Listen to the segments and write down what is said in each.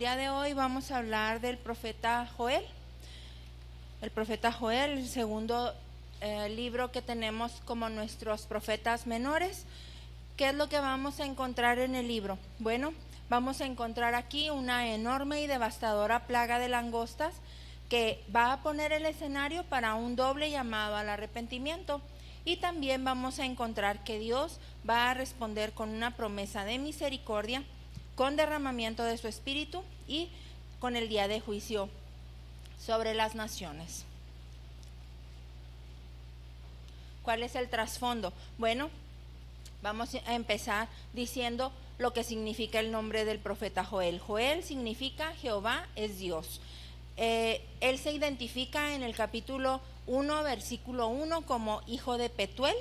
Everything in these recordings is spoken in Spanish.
El día de hoy vamos a hablar del profeta Joel. El profeta Joel, el segundo libro que tenemos como nuestros profetas menores. ¿Qué es lo que vamos a encontrar en el libro? Bueno, vamos a encontrar aquí una enorme y devastadora plaga de langostas que va a poner el escenario para un doble llamado al arrepentimiento. Y también vamos a encontrar que Dios va a responder con una promesa de misericordia, con derramamiento de su espíritu y con el día de juicio sobre las naciones. ¿Cuál es el trasfondo? Bueno, vamos a empezar diciendo lo que significa el nombre del profeta Joel. Joel significa Jehová es Dios. Él se identifica en el capítulo 1, versículo 1 como hijo de Petuel,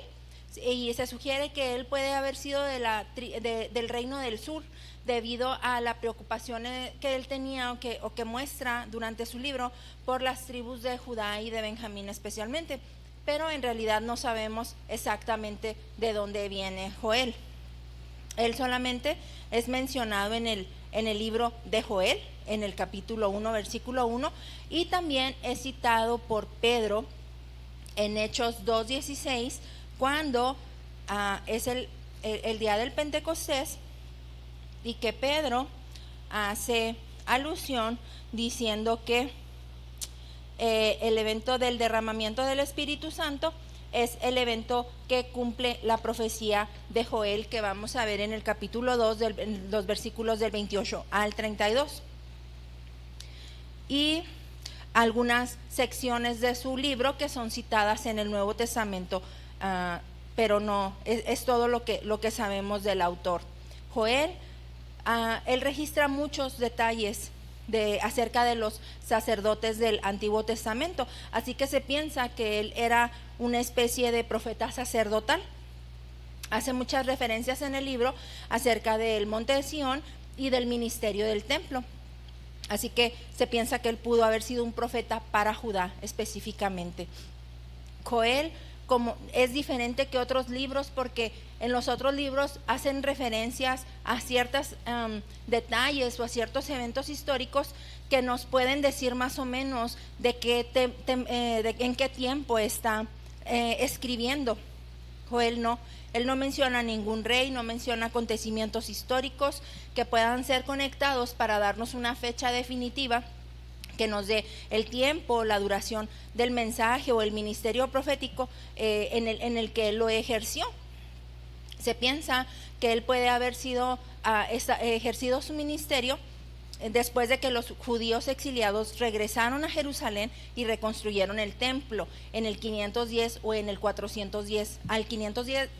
y se sugiere que él puede haber sido del reino del sur, debido a la preocupación que él tenía o que muestra durante su libro por las tribus de Judá y de Benjamín especialmente, pero en realidad no sabemos exactamente de dónde viene Joel. Él solamente es mencionado en el libro de Joel, en el capítulo 1, versículo 1, y también es citado por Pedro en Hechos 2:16, cuando es el día del Pentecostés, y que Pedro hace alusión diciendo que el evento del derramamiento del Espíritu Santo es el evento que cumple la profecía de Joel, que vamos a ver en el capítulo 2, los versículos del 28 al 32. Y algunas secciones de su libro que son citadas en el Nuevo Testamento, pero no, es todo lo que sabemos del autor. Joel, él registra muchos detalles acerca de los sacerdotes del Antiguo Testamento, así que se piensa que él era una especie de profeta sacerdotal. Hace muchas referencias en el libro acerca del monte de Sión y del ministerio del templo, así que se piensa que él pudo haber sido un profeta para Judá específicamente. Joel es diferente que otros libros, porque en los otros libros hacen referencias a ciertos detalles o a ciertos eventos históricos que nos pueden decir más o menos en qué tiempo está escribiendo. Joel no. Él no menciona ningún rey, no menciona acontecimientos históricos que puedan ser conectados para darnos una fecha definitiva que nos dé el tiempo, la duración del mensaje o el ministerio profético en el que él lo ejerció. Se piensa que él puede haber ejercido su ministerio después de que los judíos exiliados regresaron a Jerusalén y reconstruyeron el templo en el 510 o en el 410,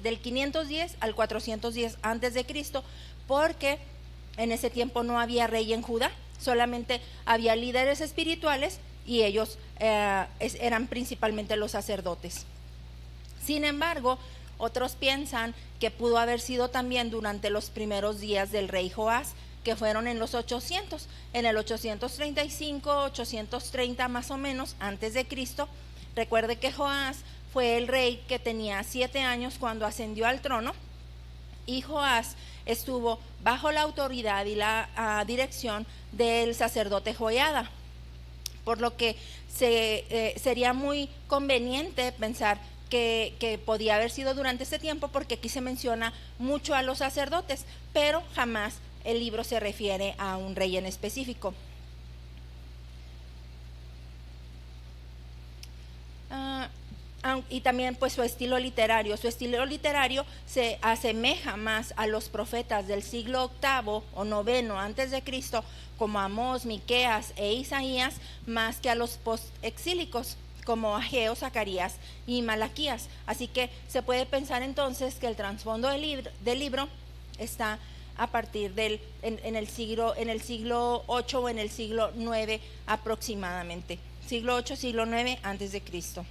del 510 al 410 antes de Cristo, porque en ese tiempo no había rey en Judá, solamente había líderes espirituales y ellos eran principalmente los sacerdotes. Sin embargo, otros piensan que pudo haber sido también durante los primeros días del rey Joás, que fueron en los 800, en el 835, 830 más o menos antes de Cristo. Recuerde que Joás fue el rey que tenía 7 años cuando ascendió al trono, y Joás estuvo bajo la autoridad y la dirección del sacerdote Joiada, por lo que sería muy conveniente pensar que podía haber sido durante ese tiempo, porque aquí se menciona mucho a los sacerdotes, pero jamás el libro se refiere a un rey en específico. Y también pues su estilo literario se asemeja más a los profetas del siglo VIII o IX antes de Cristo, como Amós, Miqueas e Isaías, más que a los postexílicos como Ageo, Zacarías y Malaquías. Así que se puede pensar entonces que el trasfondo del libro está a partir en el siglo VIII o en el siglo IX aproximadamente, siglo VIII, siglo IX antes de Cristo.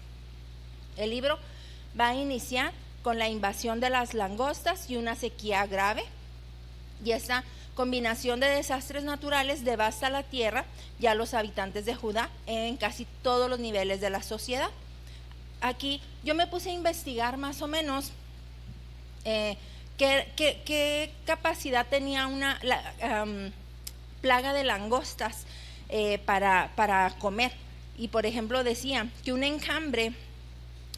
El libro va a iniciar con la invasión de las langostas y una sequía grave, y esta combinación de desastres naturales devasta la tierra y a los habitantes de Judá en casi todos los niveles de la sociedad. Aquí yo me puse a investigar más o menos qué capacidad tenía plaga de langostas para comer. Y por ejemplo decía que un enjambre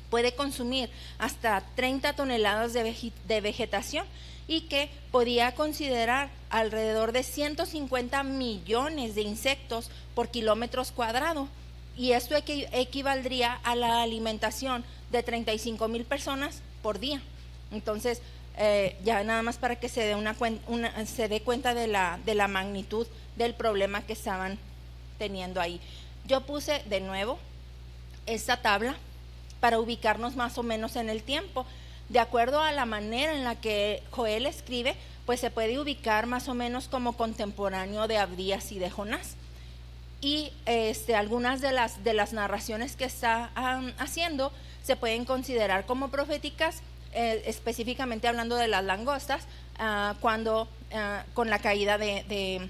puede consumir hasta 30 toneladas de vegetación y que podía considerar alrededor de 150 millones de insectos por kilómetros cuadrados, y esto equivaldría a la alimentación de 35,000 personas por día. Entonces, ya nada más para que se dé cuenta de la magnitud del problema que estaban teniendo ahí. Yo puse de nuevo esta tabla para ubicarnos más o menos en el tiempo. De acuerdo a la manera en la que Joel escribe, pues se puede ubicar más o menos como contemporáneo de Abdías y de Jonás. Y algunas de las narraciones que está haciendo se pueden considerar como proféticas, específicamente hablando de las langostas, con la caída de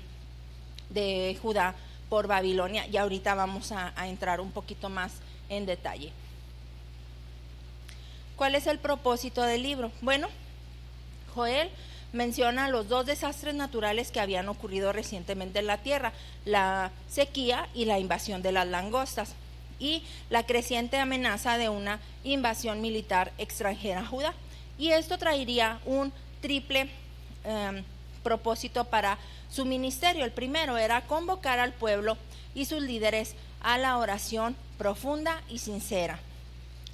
Judá por Babilonia, y ahorita vamos a entrar un poquito más en detalle. ¿Cuál es el propósito del libro? Bueno, Joel menciona los dos desastres naturales que habían ocurrido recientemente en la tierra: la sequía y la invasión de las langostas, y la creciente amenaza de una invasión militar extranjera a Judá. Y esto traería un triple propósito para su ministerio. El primero era convocar al pueblo y sus líderes a la oración profunda y sincera.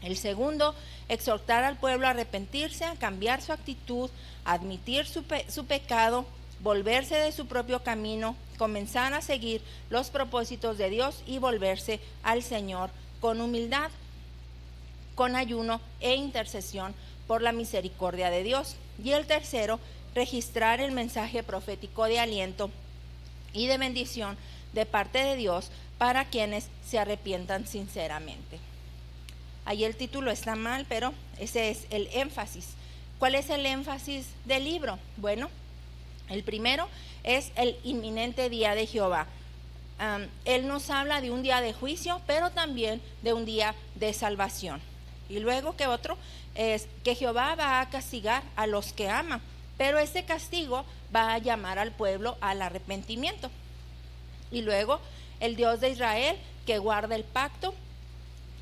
El segundo, exhortar al pueblo a arrepentirse, a cambiar su actitud, a admitir su pecado, volverse de su propio camino, comenzar a seguir los propósitos de Dios y volverse al Señor con humildad, con ayuno e intercesión por la misericordia de Dios. Y el tercero, registrar el mensaje profético de aliento y de bendición de parte de Dios para quienes se arrepientan sinceramente. Ahí el título está mal, pero ese es el énfasis. ¿Cuál es el énfasis del libro? Bueno, el primero es el inminente día de Jehová. Él nos habla de un día de juicio, pero también de un día de salvación. Y luego, ¿qué otro? Es que Jehová va a castigar a los que ama, pero ese castigo va a llamar al pueblo al arrepentimiento. Y luego, el Dios de Israel que guarda el pacto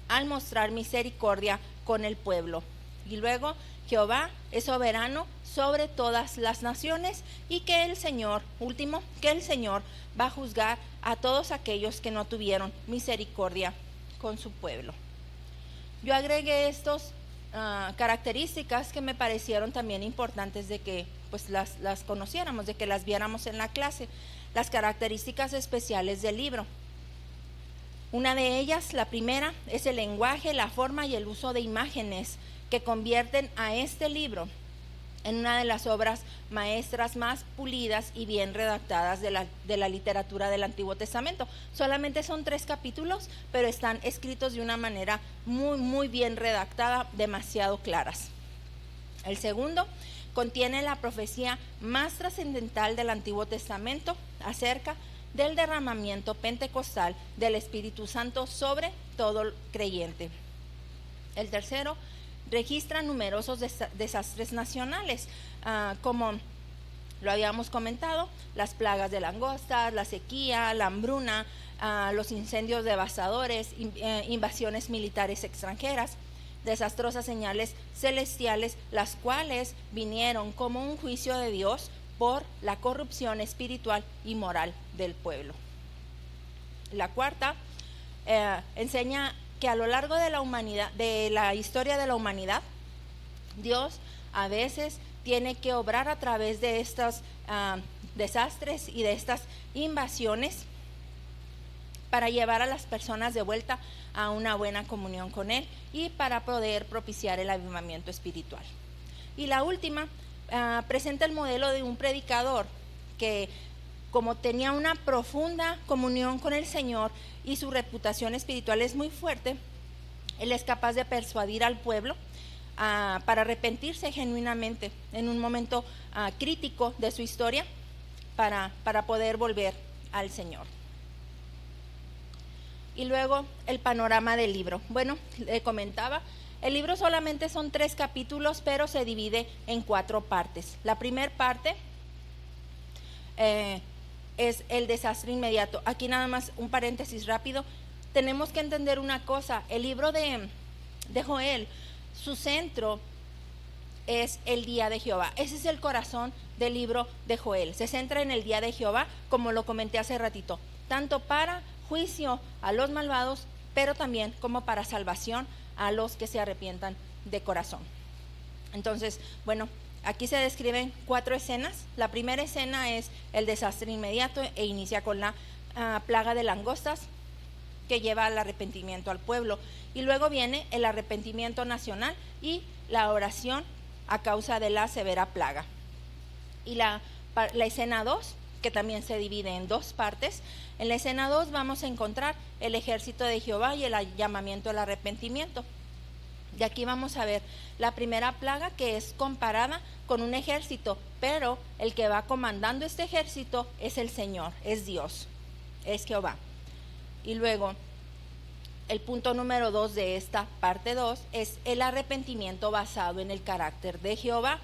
al mostrar misericordia con el pueblo. Y luego, Jehová es soberano sobre todas las naciones, y que el Señor va a juzgar a todos aquellos que no tuvieron misericordia con su pueblo. Yo agregué estas características que me parecieron también importantes de que pues las conociéramos, de que las viéramos en la clase, las características especiales del libro. Una de ellas, la primera, es el lenguaje, la forma y el uso de imágenes que convierten a este libro en una de las obras maestras más pulidas y bien redactadas de la literatura del Antiguo Testamento. Solamente son 3 capítulos, pero están escritos de una manera muy, muy bien redactada, demasiado claras. El segundo, contiene la profecía más trascendental del Antiguo Testamento acerca del derramamiento pentecostal del Espíritu Santo sobre todo creyente. El tercero, registra numerosos desastres nacionales, como lo habíamos comentado: las plagas de langostas, la sequía, la hambruna, los incendios devastadores, invasiones militares extranjeras, desastrosas señales celestiales, las cuales vinieron como un juicio de Dios por la corrupción espiritual y moral del pueblo. La cuarta, enseña que a lo largo de la humanidad, de la historia de la humanidad, Dios a veces tiene que obrar a través de estos desastres y de estas invasiones para llevar a las personas de vuelta a una buena comunión con Él y para poder propiciar el avivamiento espiritual. Y la última, presenta el modelo de un predicador que, como tenía una profunda comunión con el Señor y su reputación espiritual es muy fuerte, él es capaz de persuadir al pueblo para arrepentirse genuinamente en un momento crítico de su historia, para poder volver al Señor. Y luego el panorama del libro. Bueno, le comentaba, el libro solamente son 3 capítulos, pero se divide en 4 partes. La primera parte es el desastre inmediato. Aquí nada más un paréntesis rápido. Tenemos que entender una cosa, el libro de Joel, su centro es el día de Jehová. Ese es el corazón del libro de Joel. Se centra en el día de Jehová, como lo comenté hace ratito, tanto para juicio a los malvados, pero también como para salvación a los que se arrepientan de corazón. Entonces, bueno, aquí se describen 4 escenas. La primera escena es el desastre inmediato e inicia con la plaga de langostas que lleva al arrepentimiento al pueblo. Y luego viene el arrepentimiento nacional y la oración a causa de la severa plaga. Y la escena 2, que también se divide en 2 partes. En la escena 2 vamos a encontrar el ejército de Jehová y el llamamiento al arrepentimiento. Y aquí vamos a ver la primera plaga, que es comparada con un ejército, pero el que va comandando este ejército es el Señor, es Dios, es Jehová. Y luego el punto número 2 de esta parte 2 es el arrepentimiento basado en el carácter de Jehová,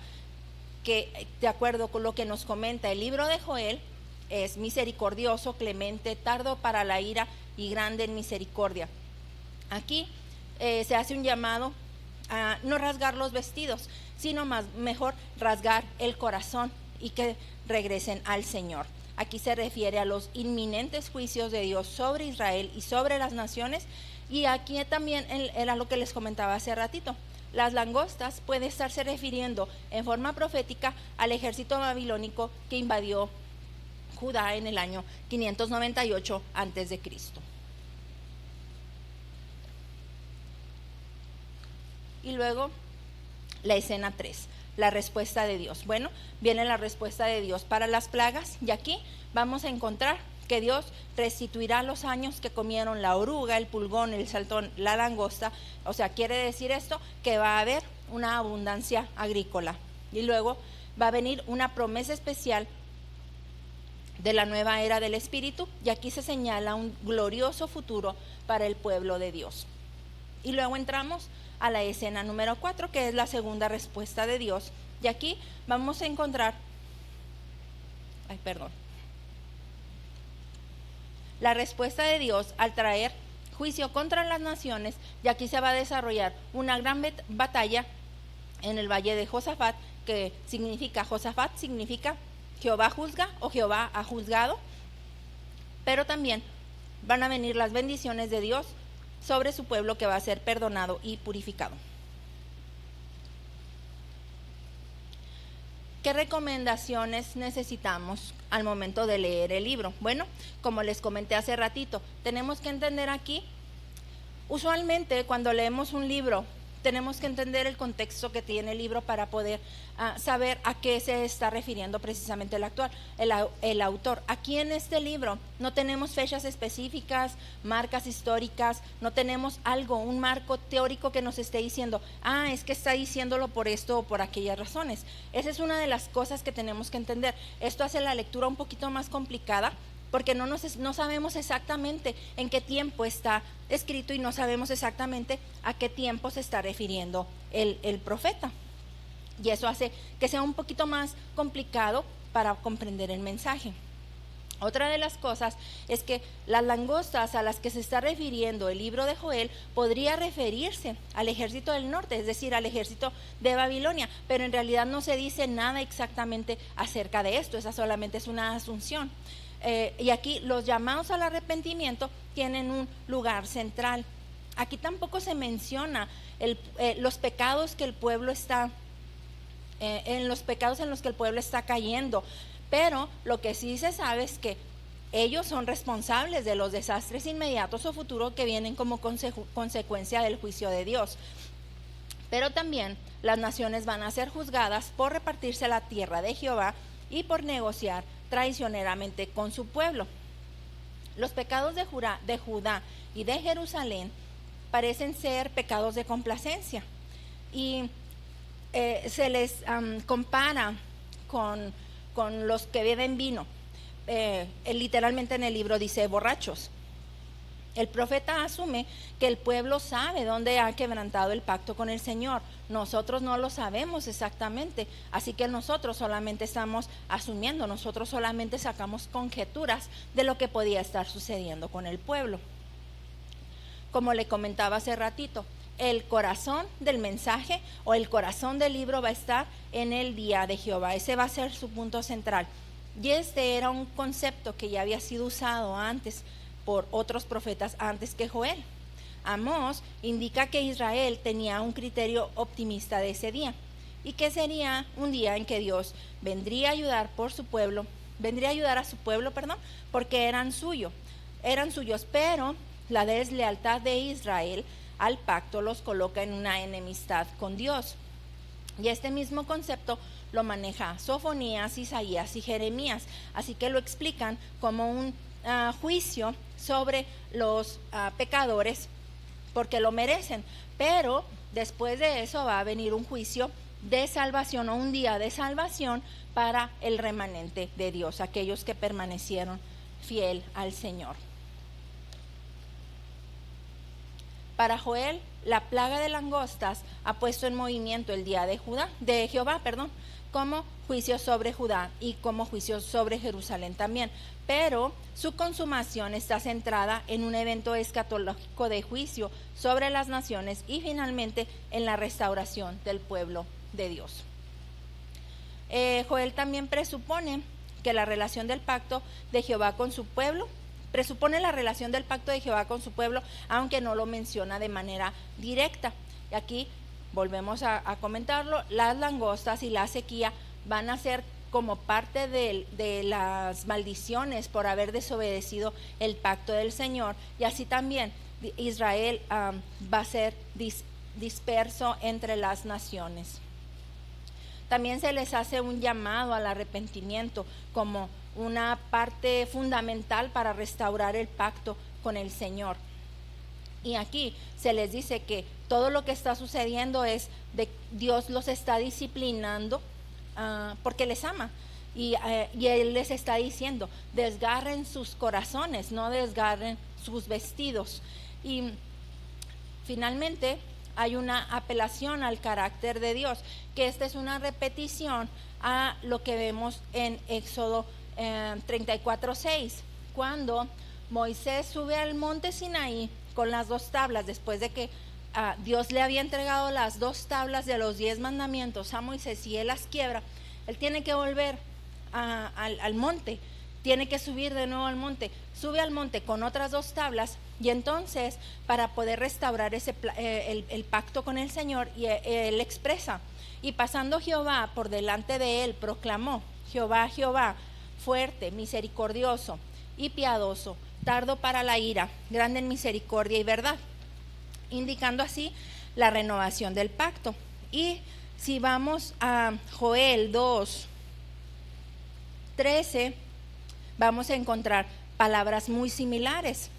que de acuerdo con lo que nos comenta el libro de Joel, es misericordioso, clemente, tardo para la ira y grande en misericordia. Aquí se hace un llamado a no rasgar los vestidos, sino mejor rasgar el corazón y que regresen al Señor. Aquí se refiere a los inminentes juicios de Dios sobre Israel y sobre las naciones. Y aquí también era lo que les comentaba hace ratito. Las langostas puede estarse refiriendo en forma profética al ejército babilónico que invadió Judá en el año 598 a.C. Y luego la escena 3, la respuesta de Dios. Bueno, viene la respuesta de Dios para las plagas, y aquí vamos a encontrar que Dios restituirá los años que comieron la oruga, el pulgón, el saltón, la langosta. O sea, quiere decir esto que va a haber una abundancia agrícola. Y luego va a venir una promesa especial de la nueva era del Espíritu, y aquí se señala un glorioso futuro para el pueblo de Dios. Y luego entramos a la escena número 4, que es la segunda respuesta de Dios, y aquí vamos a encontrar la respuesta de Dios al traer juicio contra las naciones, y aquí se va a desarrollar una gran batalla en el valle de Josafat, que significa, Josafat significa Jehová juzga o Jehová ha juzgado, pero también van a venir las bendiciones de Dios sobre su pueblo, que va a ser perdonado y purificado. ¿Qué recomendaciones necesitamos al momento de leer el libro? Bueno, como les comenté hace ratito, tenemos que entender aquí, usualmente cuando leemos un libro, tenemos que entender el contexto que tiene el libro para poder saber a qué se está refiriendo precisamente el autor. Aquí en este libro no tenemos fechas específicas, marcas históricas, no tenemos un marco teórico que nos esté diciendo, es que está diciéndolo por esto o por aquellas razones. Esa es una de las cosas que tenemos que entender. Esto hace la lectura un poquito más complicada, porque no sabemos exactamente en qué tiempo está escrito y no sabemos exactamente a qué tiempo se está refiriendo el profeta. Y eso hace que sea un poquito más complicado para comprender el mensaje. Otra de las cosas es que las langostas a las que se está refiriendo el libro de Joel podría referirse al ejército del norte, es decir, al ejército de Babilonia, pero en realidad no se dice nada exactamente acerca de esto, esa solamente es una asunción. Y aquí los llamados al arrepentimiento tienen un lugar central. Aquí tampoco se menciona los pecados que el pueblo está, en los pecados en los que el pueblo está cayendo, pero lo que sí se sabe es que ellos son responsables de los desastres inmediatos o futuros que vienen como consecuencia del juicio de Dios. Pero también las naciones van a ser juzgadas por repartirse la tierra de Jehová y por negociar traicioneramente con su pueblo. Los pecados de Judá y de Jerusalén parecen ser pecados de complacencia, y se les compara con los que beben vino. Literalmente en el libro dice borrachos. El profeta asume que el pueblo sabe dónde ha quebrantado el pacto con el Señor. Nosotros no lo sabemos exactamente, así que nosotros solamente estamos asumiendo, nosotros solamente sacamos conjeturas de lo que podía estar sucediendo con el pueblo. Como le comentaba hace ratito, el corazón del mensaje o el corazón del libro va a estar en el día de Jehová. Ese va a ser su punto central. Y este era un concepto que ya había sido usado antes por otros profetas antes que Joel. Amós indica que Israel tenía un criterio optimista de ese día y que sería un día en que Dios vendría a ayudar a su pueblo, porque eran suyos, pero la deslealtad de Israel al pacto los coloca en una enemistad con Dios. Y este mismo concepto lo maneja Sofonías, Isaías y Jeremías, así que lo explican como un juicio sobre los pecadores porque lo merecen, pero después de eso va a venir un juicio de salvación o un día de salvación para el remanente de Dios, aquellos que permanecieron fiel al Señor. Para Joel, la plaga de langostas ha puesto en movimiento el día de Jehová, como juicio sobre Judá y como juicio sobre Jerusalén también. Pero su consumación está centrada en un evento escatológico de juicio sobre las naciones y finalmente en la restauración del pueblo de Dios. Joel también presupone que la relación del pacto de Jehová con su pueblo aunque no lo menciona de manera directa. Y aquí volvemos a comentarlo, las langostas y la sequía van a ser como parte de las maldiciones por haber desobedecido el pacto del Señor, y así también Israel va a ser disperso entre las naciones. También se les hace un llamado al arrepentimiento como una parte fundamental para restaurar el pacto con el Señor. Y aquí se les dice que todo lo que está sucediendo es de Dios los está disciplinando porque les ama. Y Él les está diciendo, desgarren sus corazones, no desgarren sus vestidos. Y finalmente hay una apelación al carácter de Dios, que esta es una repetición a lo que vemos en Éxodo 34:6, cuando Moisés sube al monte Sinaí con las 2 tablas, después de que Dios le había entregado las 2 tablas de los 10 mandamientos a Moisés y él las quiebra. Él tiene que volver al monte, tiene que subir de nuevo al monte, sube al monte con otras 2 tablas, y entonces para poder restaurar el pacto con el Señor, y él expresa, y pasando Jehová por delante de él, proclamó, Jehová, Jehová, fuerte, misericordioso y piadoso, tardo para la ira, grande en misericordia y verdad, indicando así la renovación del pacto. Y si vamos a Joel 2:13, vamos a encontrar palabras muy similares.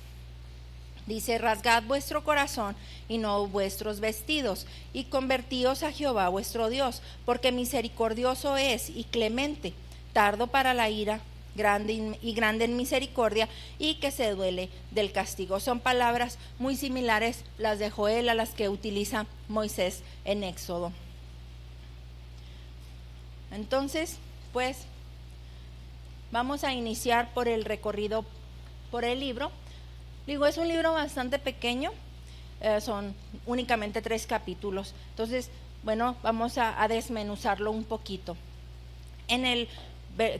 Dice, rasgad vuestro corazón y no vuestros vestidos, y convertíos a Jehová vuestro Dios, porque misericordioso es y clemente, tardo para la ira, grande en misericordia, y que se duele del castigo. Son palabras muy similares las de Joel a las que utiliza Moisés en Éxodo. Entonces, pues, vamos a iniciar por el recorrido por el libro. Digo, es un libro bastante pequeño, son únicamente 3 capítulos. Entonces, bueno, vamos a desmenuzarlo un poquito. En el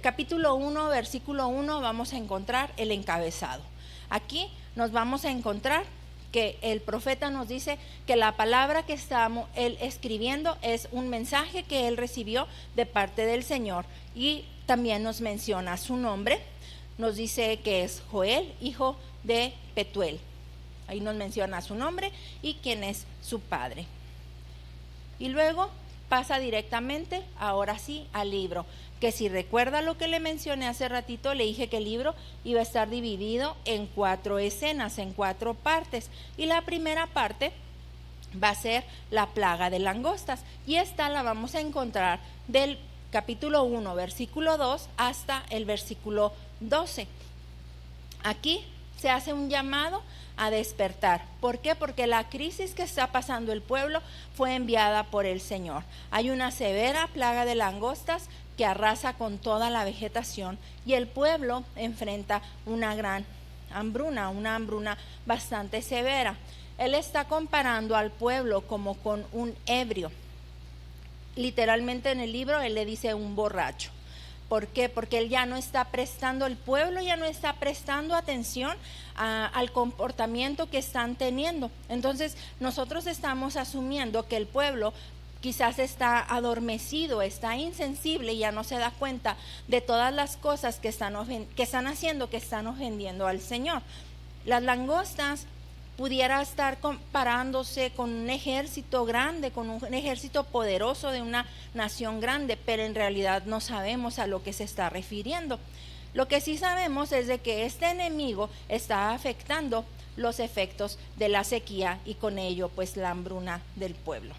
capítulo 1, versículo 1, vamos a encontrar el encabezado. Aquí nos vamos a encontrar que el profeta nos dice que la palabra que estamos él escribiendo es un mensaje que él recibió de parte del Señor, y también nos menciona su nombre. Nos dice que es Joel, hijo de Petuel. Ahí nos menciona su nombre y quién es su padre. Y luego pasa directamente, ahora sí, al libro, que si recuerda lo que le mencioné hace ratito, le dije que el libro iba a estar dividido en 4 escenas, en 4 partes, y la primera parte va a ser la plaga de langostas, y esta la vamos a encontrar del capítulo 1, versículo 2 hasta el versículo 12. Aquí se hace un llamado a despertar. ¿Por qué? Porque la crisis que está pasando el pueblo fue enviada por el Señor. Hay una severa plaga de langostas que arrasa con toda la vegetación y el pueblo enfrenta una gran hambruna, una hambruna bastante severa. Él está comparando al pueblo como con un ebrio. Literalmente en el libro él le dice un borracho. ¿Por qué? Porque él ya no está prestando, el pueblo ya no está prestando atención al comportamiento que están teniendo. Entonces nosotros estamos asumiendo que el pueblo quizás está adormecido, está insensible y ya no se da cuenta de todas las cosas que están haciendo, que están ofendiendo al Señor. Las langostas pudiera estar comparándose con un ejército grande, con un ejército poderoso de una nación grande, pero en realidad no sabemos a lo que se está refiriendo. Lo que sí sabemos es de que este enemigo está afectando los efectos de la sequía y con ello pues la hambruna del pueblo.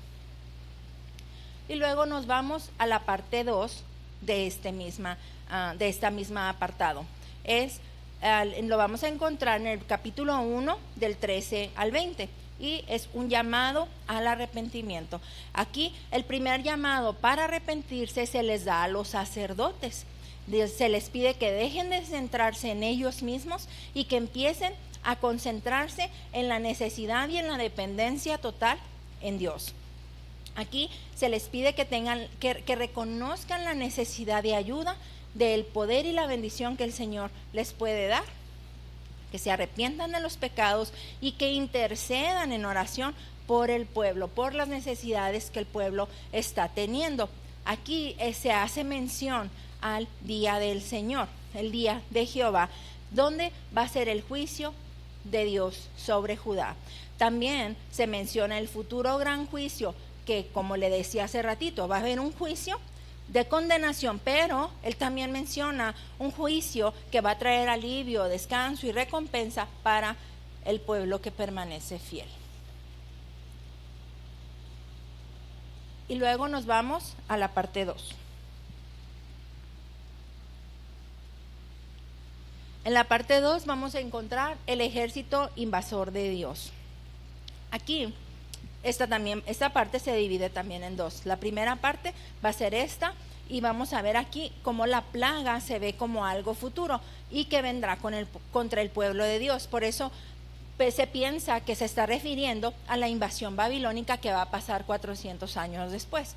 Y luego nos vamos a la parte 2 de esta misma apartado. Lo vamos a encontrar en el capítulo 1 del 13 al 20 y es un llamado al arrepentimiento. Aquí el primer llamado para arrepentirse se les da a los sacerdotes. Se les pide que dejen de centrarse en ellos mismos y que empiecen a concentrarse en la necesidad y en la dependencia total en Dios. Aquí se les pide que reconozcan la necesidad de ayuda, del poder y la bendición que el Señor les puede dar, que se arrepientan de los pecados y que intercedan en oración por el pueblo, por las necesidades que el pueblo está teniendo. Aquí se hace mención al día del Señor, el día de Jehová, donde va a ser el juicio de Dios sobre Judá. También se menciona el futuro gran juicio, que como le decía hace ratito, va a haber un juicio de condenación, pero él también menciona un juicio que va a traer alivio, descanso y recompensa para el pueblo que permanece fiel. Y luego nos vamos a la parte 2. En la parte 2 vamos a encontrar el ejército invasor de Dios. Aquí esta parte se divide también en dos. La primera parte va a ser esta y vamos a ver aquí cómo la plaga se ve como algo futuro y que vendrá contra el pueblo de Dios. Por eso se piensa que se está refiriendo a la invasión babilónica que va a pasar 400 años después.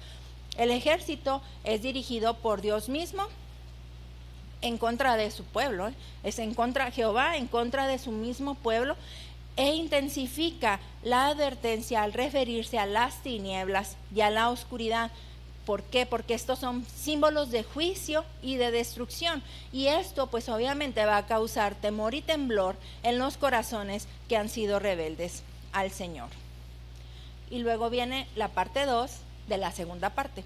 El ejército es dirigido por Dios mismo en contra de su pueblo, es en contra Jehová, en contra de su mismo pueblo, e intensifica la advertencia al referirse a las tinieblas y a la oscuridad. ¿Por qué? Porque estos son símbolos de juicio y de destrucción, y esto pues obviamente va a causar temor y temblor en los corazones que han sido rebeldes al Señor. Y luego viene la parte 2 de la segunda parte,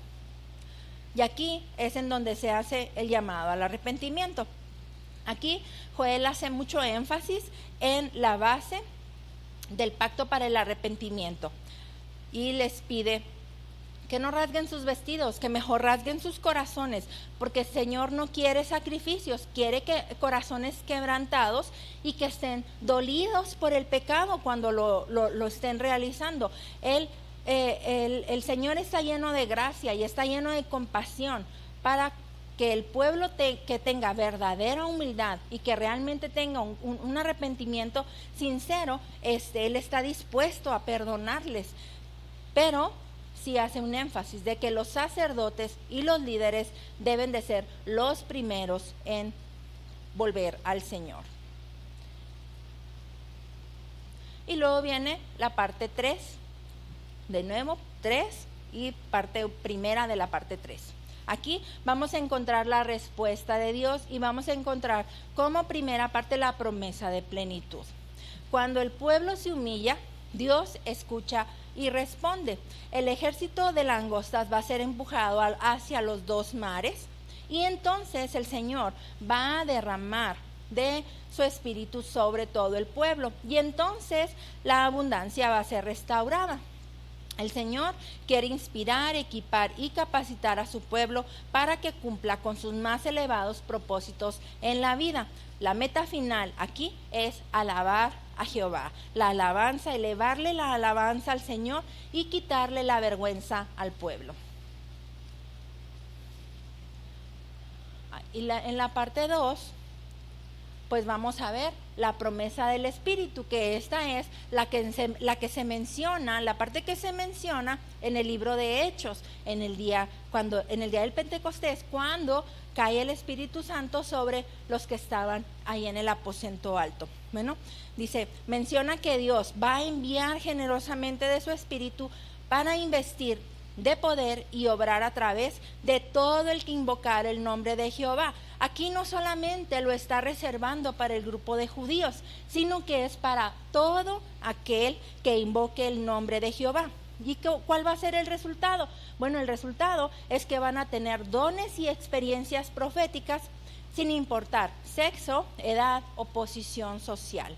y aquí es en donde se hace el llamado al arrepentimiento. Aquí Joel hace mucho énfasis en la base del pacto para el arrepentimiento y les pide que no rasguen sus vestidos, que mejor rasguen sus corazones, porque el Señor no quiere sacrificios, quiere corazones quebrantados y que estén dolidos por el pecado cuando lo estén realizando. El Señor está lleno de gracia y está lleno de compasión para que el pueblo que tenga verdadera humildad y que realmente tenga un arrepentimiento sincero, Él está dispuesto a perdonarles. Pero sí hace un énfasis de que los sacerdotes y los líderes deben de ser los primeros en volver al Señor. Y luego viene la parte 3, de nuevo 3 y parte primera de la parte 3. Aquí vamos a encontrar la respuesta de Dios y vamos a encontrar como primera parte la promesa de plenitud. Cuando el pueblo se humilla, Dios escucha y responde. El ejército de langostas va a ser empujado hacia los dos mares y entonces el Señor va a derramar de su espíritu sobre todo el pueblo y entonces la abundancia va a ser restaurada. El Señor quiere inspirar, equipar y capacitar a su pueblo para que cumpla con sus más elevados propósitos en la vida. La meta final aquí es alabar a Jehová. La alabanza, elevarle la alabanza al Señor y quitarle la vergüenza al pueblo. Y en la parte 2, pues vamos a ver la promesa del Espíritu, que esta es la que se menciona, la parte que se menciona en el libro de Hechos, en el día del Pentecostés, cuando cae el Espíritu Santo sobre los que estaban ahí en el aposento alto. Bueno, dice, menciona que Dios va a enviar generosamente de su Espíritu para investir de poder y obrar a través de todo el que invocar el nombre de Jehová. Aquí no solamente lo está reservando para el grupo de judíos, sino que es para todo aquel que invoque el nombre de Jehová. ¿Y cuál va a ser el resultado? Bueno, el resultado es que van a tener dones y experiencias proféticas sin importar sexo, edad o posición social.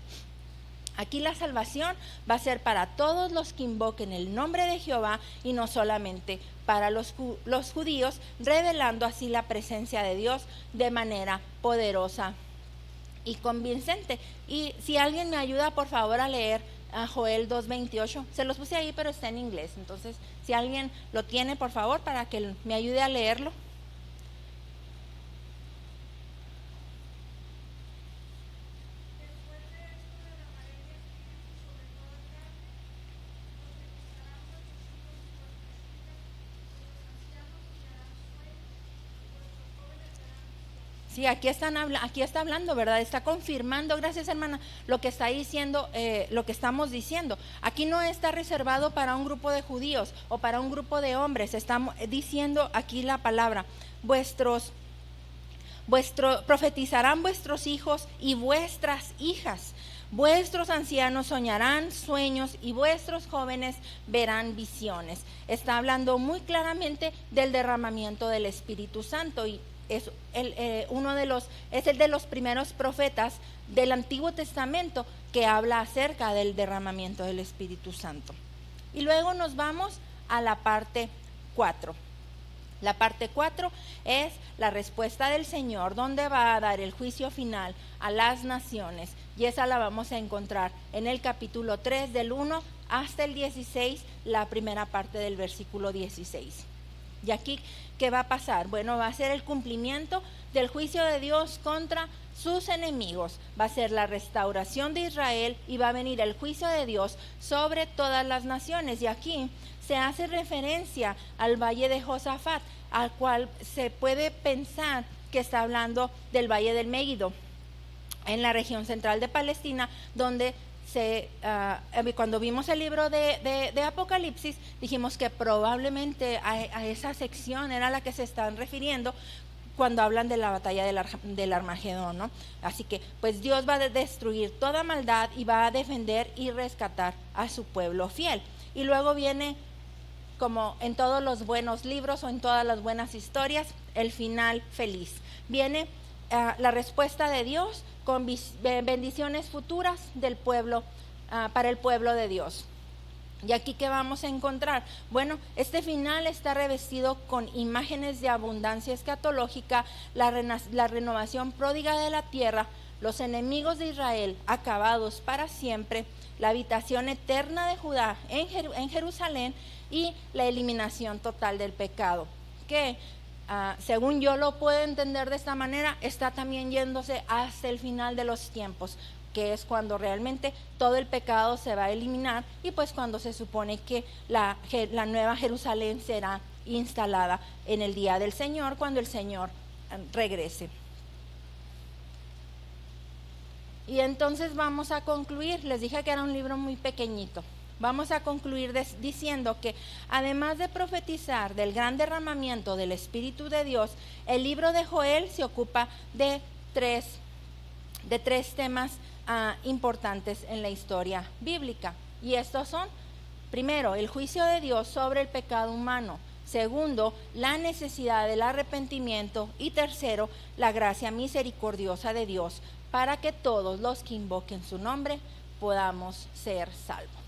Aquí la salvación va a ser para todos los que invoquen el nombre de Jehová y no solamente para los judíos, revelando así la presencia de Dios de manera poderosa y convincente. Y si alguien me ayuda, por favor, a leer a Joel 2:28. Se los puse ahí, pero está en inglés. Entonces, si alguien lo tiene, por favor, para que me ayude a leerlo. Sí, aquí está hablando, ¿verdad? Está confirmando, gracias hermana, lo que está diciendo, lo que estamos diciendo. Aquí no está reservado para un grupo de judíos o para un grupo de hombres. Estamos diciendo aquí la palabra, profetizarán vuestros hijos y vuestras hijas. Vuestros ancianos soñarán sueños y vuestros jóvenes verán visiones. Está hablando muy claramente del derramamiento del Espíritu Santo y es el de los primeros profetas del Antiguo Testamento que habla acerca del derramamiento del Espíritu Santo. Y luego nos vamos a la parte 4. La parte 4 es la respuesta del Señor, donde va a dar el juicio final a las naciones. Y esa la vamos a encontrar en el capítulo 3, del 1 hasta el 16, la primera parte del versículo 16. Y aquí, ¿qué va a pasar? Bueno, va a ser el cumplimiento del juicio de Dios contra sus enemigos. Va a ser la restauración de Israel y va a venir el juicio de Dios sobre todas las naciones. Y aquí se hace referencia al valle de Josafat, al cual se puede pensar que está hablando del valle del Megido, en la región central de Palestina, donde cuando vimos el libro de Apocalipsis, dijimos que probablemente a esa sección era la que se están refiriendo cuando hablan de la batalla del Armagedón, ¿no? Así que pues Dios va a destruir toda maldad y va a defender y rescatar a su pueblo fiel. Y luego viene, como en todos los buenos libros o en todas las buenas historias, el final feliz. Viene la respuesta de Dios con bendiciones futuras del pueblo, para el pueblo de Dios. ¿Y aquí qué vamos a encontrar? Bueno, este final está revestido con imágenes de abundancia escatológica, la renovación pródiga de la tierra, los enemigos de Israel acabados para siempre, la habitación eterna de Judá en Jerusalén y la eliminación total del pecado, que según yo lo puedo entender de esta manera, está también yéndose hasta el final de los tiempos, que es cuando realmente todo el pecado se va a eliminar y pues cuando se supone que la nueva Jerusalén será instalada en el día del Señor, cuando el Señor regrese. Y entonces vamos a concluir. Les dije que era un libro muy pequeñito. Vamos a concluir diciendo que además de profetizar del gran derramamiento del Espíritu de Dios, el libro de Joel se ocupa de tres temas importantes en la historia bíblica. Y estos son, primero, el juicio de Dios sobre el pecado humano. Segundo, la necesidad del arrepentimiento. Y tercero, la gracia misericordiosa de Dios para que todos los que invoquen su nombre podamos ser salvos.